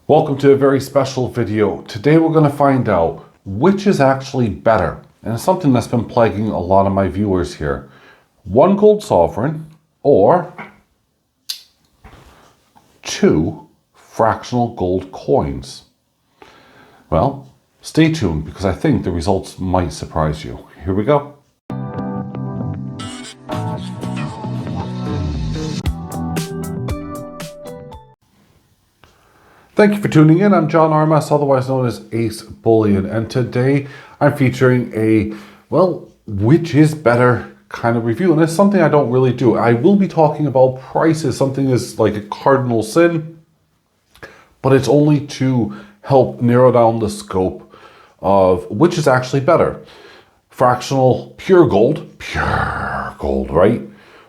Welcome to a very special video. Today we're going to find out which is actually better. And it's something that's been plaguing a lot of my viewers here. One gold sovereign or two fractional gold coins. Well, stay tuned because I think the results might surprise you. Here we go. Thank you for tuning in. I'm John RMS, otherwise known as AceBullion, and today I'm featuring a, well, which is better kind of review, and it's something I don't really do. I will be talking about prices, something that's like a cardinal sin, but it's only to help narrow down the scope of which is actually better. Fractional pure gold, right?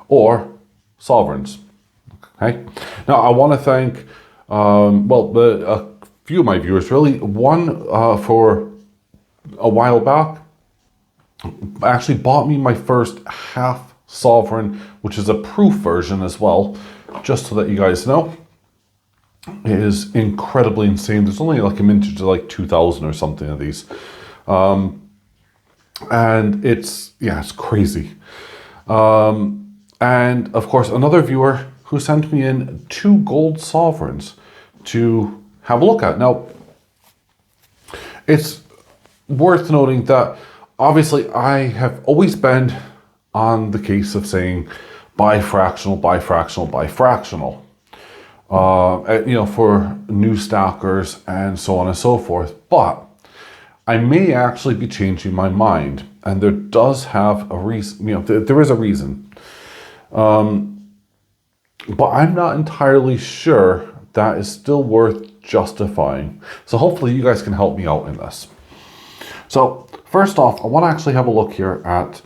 Or sovereigns, okay? Now I want to thank a few of my viewers, really. One for a while back actually bought me my first half sovereign, which is a proof version as well, just so that you guys know. It is incredibly insane. There's only like a mintage of like 2,000 or something of these. And it's crazy. And of course, another viewer who sent me in two gold sovereigns to have a look at. Now, it's worth noting that obviously I have always been on the case of saying buy fractional, buy fractional, buy fractional. For new stackers and so on and so forth. But I may actually be changing my mind, and there does have a reason. There is a reason. But I'm not entirely sure that is still worth justifying. So hopefully you guys can help me out in this. So first off, I want to actually have a look here at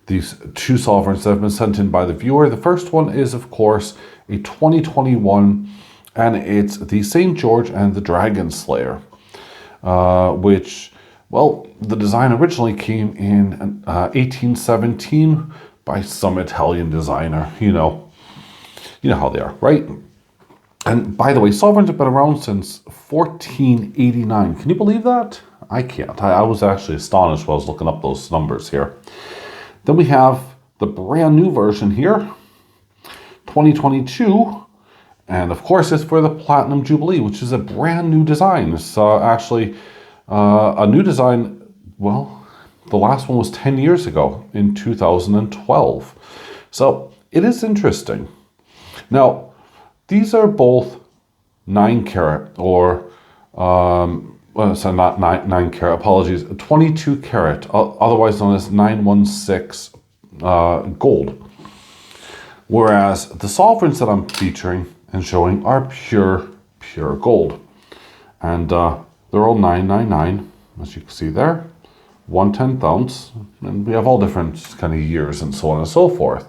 these two sovereigns that have been sent in by the viewer. The first one is, of course, a 2021, and it's the St. George and the Dragon Slayer, which, well, the design originally came in 1817 by some Italian designer, you know how they are, right? And by the way, sovereigns have been around since 1489. Can you believe that? I can't. I was actually astonished when I was looking up those numbers here. Then we have the brand new version here, 2022. And of course, it's for the Platinum Jubilee, which is a brand new design. It's actually a new design. Well, the last one was 10 years ago in 2012. So it is interesting. Now, these are both 9 carat or, not 9 carat, apologies, 22 carat, otherwise known as 916 gold. Whereas the sovereigns that I'm featuring and showing are pure gold. And they're all 999, as you can see there, 1/10 ounce, and we have all different kind of years and so on and so forth.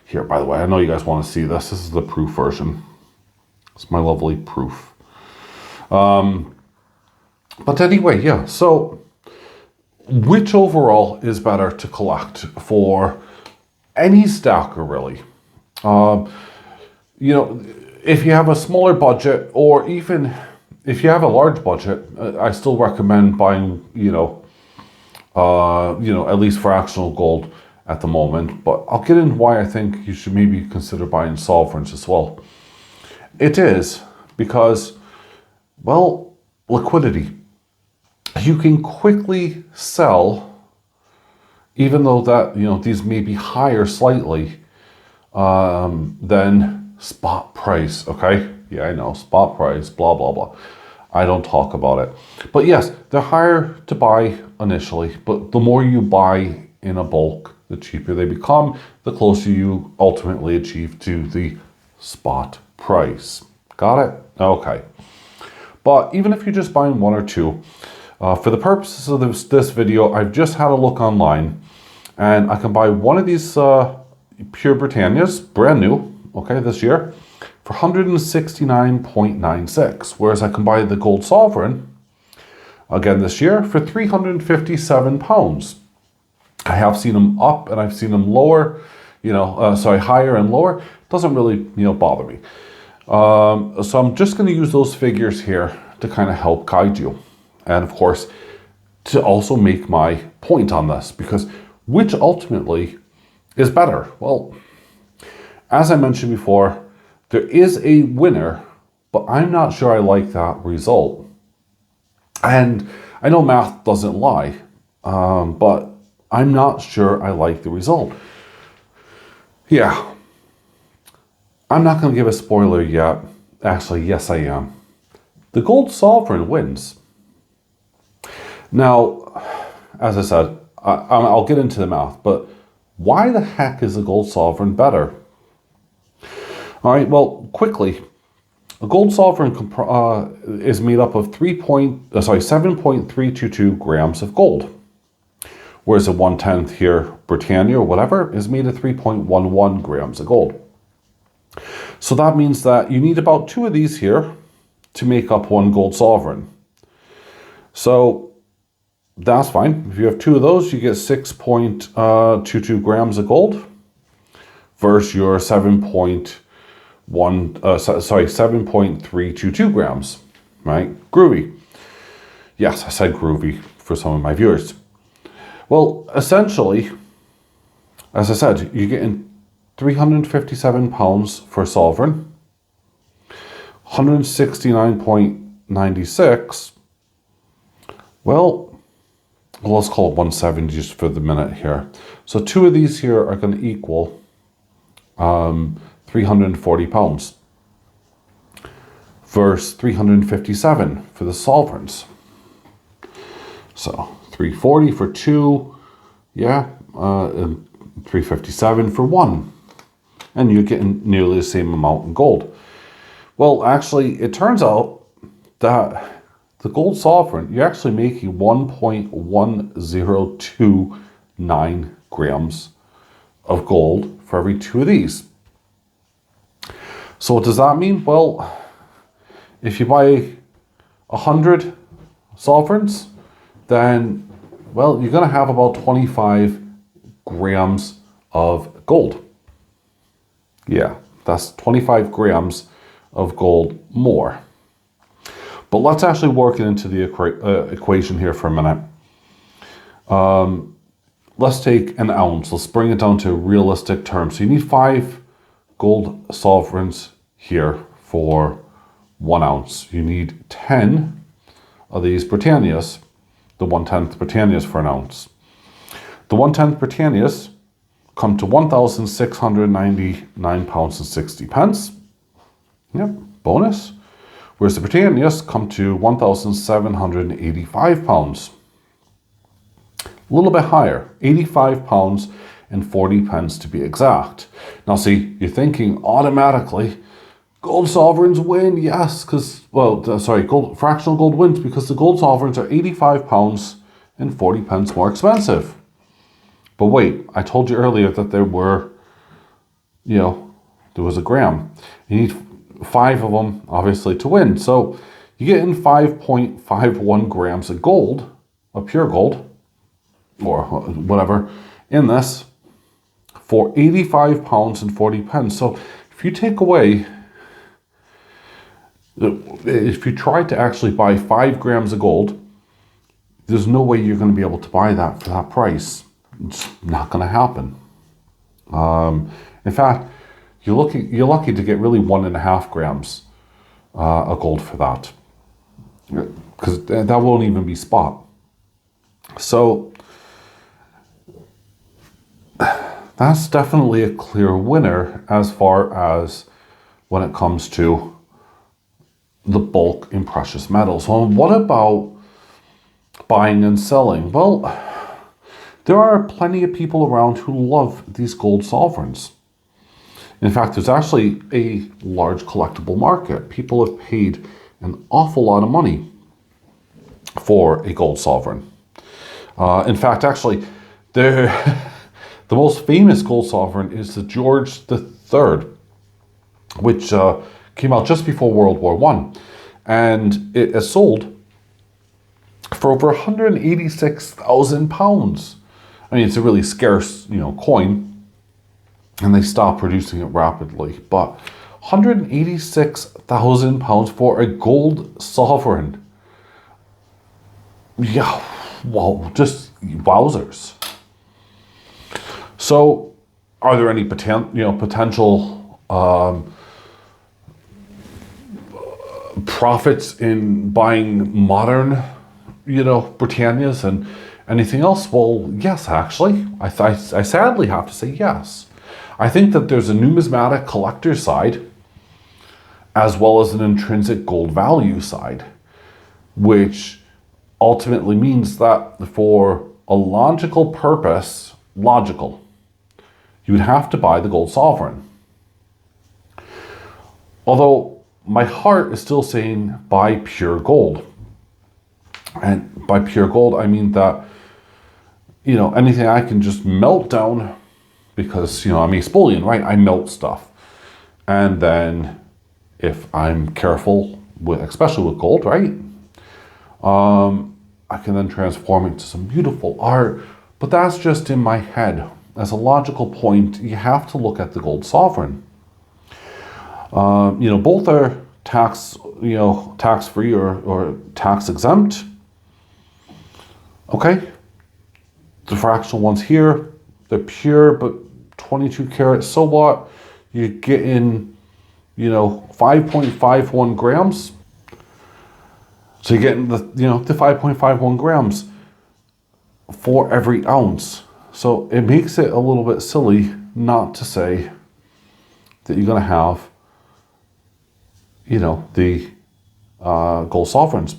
Here, by the way, I know you guys want to see this. This is the proof version. It's my lovely proof. But anyway, yeah. So, which overall is better to collect for any stacker, really? If you have a smaller budget, or even if you have a large budget, I still recommend buying, at least fractional gold at the moment. But I'll get into why I think you should maybe consider buying sovereigns as well. It is because, well, liquidity. You can quickly sell, even though that, these may be higher slightly than spot price, okay? Yeah, I know, spot price, blah, blah, blah. I don't talk about it. But yes, they're higher to buy initially, but the more you buy in a bulk, the cheaper they become, the closer you ultimately achieve to the spot price. Got it? Okay. But even if you're just buying one or two, for the purposes of this video, I've just had a look online, and I can buy one of these pure Britannias, brand new, okay, this year, for 169.96, whereas I can buy the gold sovereign, again this year, for 357 pounds. I have seen them up and I've seen them lower, higher and lower. Doesn't really, bother me. So I'm just going to use those figures here to kind of help guide you. And of course, to also make my point on this, because which ultimately is better? Well, as I mentioned before, there is a winner, but I'm not sure I like that result. And I know math doesn't lie, but I'm not sure I like the result. Yeah, I'm not going to give a spoiler yet. Actually, yes, I am. The gold sovereign wins. Now, as I said, I'll get into the math, but why the heck is a gold sovereign better? All right, well, quickly, a gold sovereign is made up of 7.322 grams of gold, whereas a 1/10 here, Britannia or whatever, is made of 3.11 grams of gold. So that means that you need about 2 of these here to make up 1 gold sovereign. So that's fine. If you have 2 of those, you get 6.22 grams of gold versus your 7.322 grams, right? Groovy. Yes, I said groovy for some of my viewers. Well, essentially, as I said, you're getting 357 pounds for sovereign, 169.96. Well, let's call it 170 just for the minute here. So 2 of these here are going to equal 340 pounds versus 357 for the sovereigns. So 340 for 2, yeah, and 357 for 1. And you're getting nearly the same amount in gold. Well, actually, it turns out that the gold sovereign, you're actually making 1.1029 grams of gold for every 2 of these. So what does that mean? Well, if you buy 100 sovereigns, then, well, you're going to have about 25 grams of gold. Yeah, that's 25 grams of gold more. But let's actually work it into the equation here for a minute. Let's take an ounce. Let's bring it down to realistic terms. So you need 5 gold sovereigns here for 1 ounce. You need 10 of these Britannias, the 1/10 Britannias for an ounce. The 1/10 Britannias come to 1,699 pounds and 60 pence. Yep, bonus. Whereas the Britannias come to 1,785 pounds. A little bit higher, 85 pounds and 40 pence to be exact. Now see, you're thinking automatically, gold sovereigns win, yes, because, fractional gold wins because the gold sovereigns are 85 pounds and 40 pence more expensive. But wait, I told you earlier that there was a gram. You need 5 of them, obviously, to win. So you get in 5.51 grams of gold, of pure gold, or whatever, in this for 85 pounds and 40 pence. So if you take away, if you try to actually buy 5 grams of gold, there's no way you're going to be able to buy that for that price. It's not going to happen. In fact, you're lucky to get really 1.5 grams of gold for that, because that won't even be spot. So that's definitely a clear winner as far as when it comes to the bulk in precious metals. Well, what about buying and selling? Well, there are plenty of people around who love these gold sovereigns. In fact, there's actually a large collectible market. People have paid an awful lot of money for a gold sovereign. In fact, actually, the most famous gold sovereign is the George III, which came out just before World War I. And it is sold for over 186,000 pounds. I mean, it's a really scarce, coin, and they stopped producing it rapidly. But £186,000 for a gold sovereign. Yeah, wow, just wowzers. So, are there any potential profits in buying modern, Britannias and anything else? Well, yes, actually. I sadly have to say yes. I think that there's a numismatic collector side as well as an intrinsic gold value side, which ultimately means that for a logical purpose, you would have to buy the gold sovereign. Although my heart is still saying buy pure gold. And by pure gold, I mean that, anything I can just melt down because, I'm AceBullion, right? I melt stuff. And then if I'm careful especially with gold, right? I can then transform it into some beautiful art, but that's just in my head. As a logical point, you have to look at the gold sovereign. Both are tax-free or tax-exempt. Okay. The fractional ones here, they're pure, but 22 karat. So what? You get in, 5.51 grams. So you're getting the 5.51 grams for every ounce. So it makes it a little bit silly not to say that you're going to have, the gold sovereigns.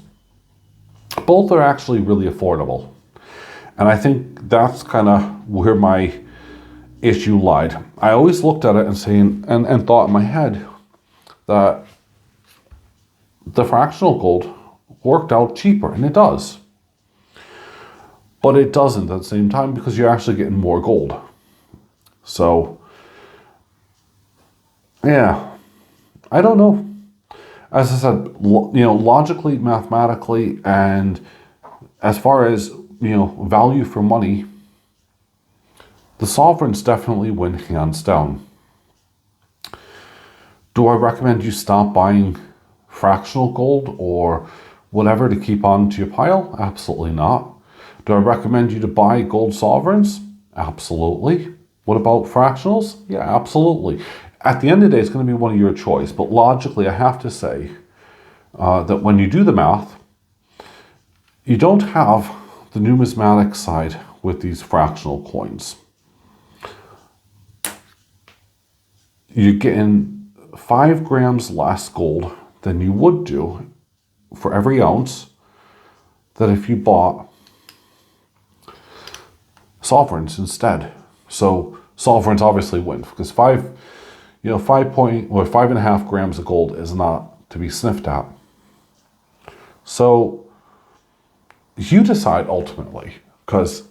Both are actually really affordable. And I think that's kind of where my issue lied. I always looked at it and thought in my head that the fractional gold worked out cheaper, and it does. But it doesn't at the same time because you're actually getting more gold. So, yeah, I don't know. As I said, logically, mathematically, and as far as, value for money, the sovereigns definitely win hands down. Do I recommend you stop buying fractional gold or whatever to keep on to your pile? Absolutely not. Do I recommend you to buy gold sovereigns? Absolutely. What about fractionals? Yeah, absolutely. At the end of the day, it's going to be one of your choice. But logically, I have to say that when you do the math, you don't have the numismatic side with these fractional coins. You're getting 5 grams less gold than you would do for every ounce that if you bought sovereigns instead. So sovereigns obviously win because 5.5 grams of gold is not to be sniffed at. So you decide ultimately, because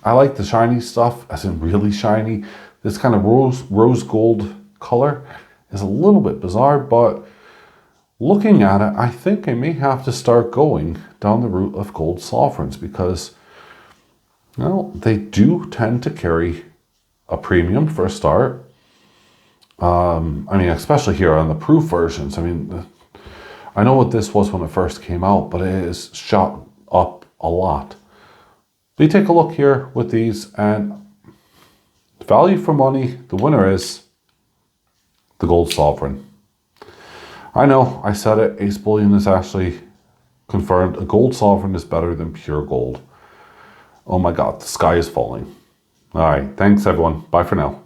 I like the shiny stuff, as in really shiny. This kind of rose gold color is a little bit bizarre, but looking at it, I think I may have to start going down the route of gold sovereigns because, they do tend to carry a premium for a start. Especially here on the proof versions. I know what this was when it first came out, but it is shot up a lot. But you take a look here with these, and value for money, the winner is the gold sovereign. I know, I said it, AceBullion is actually confirmed. A gold sovereign is better than pure gold. Oh my God, the sky is falling. All right, thanks everyone. Bye for now.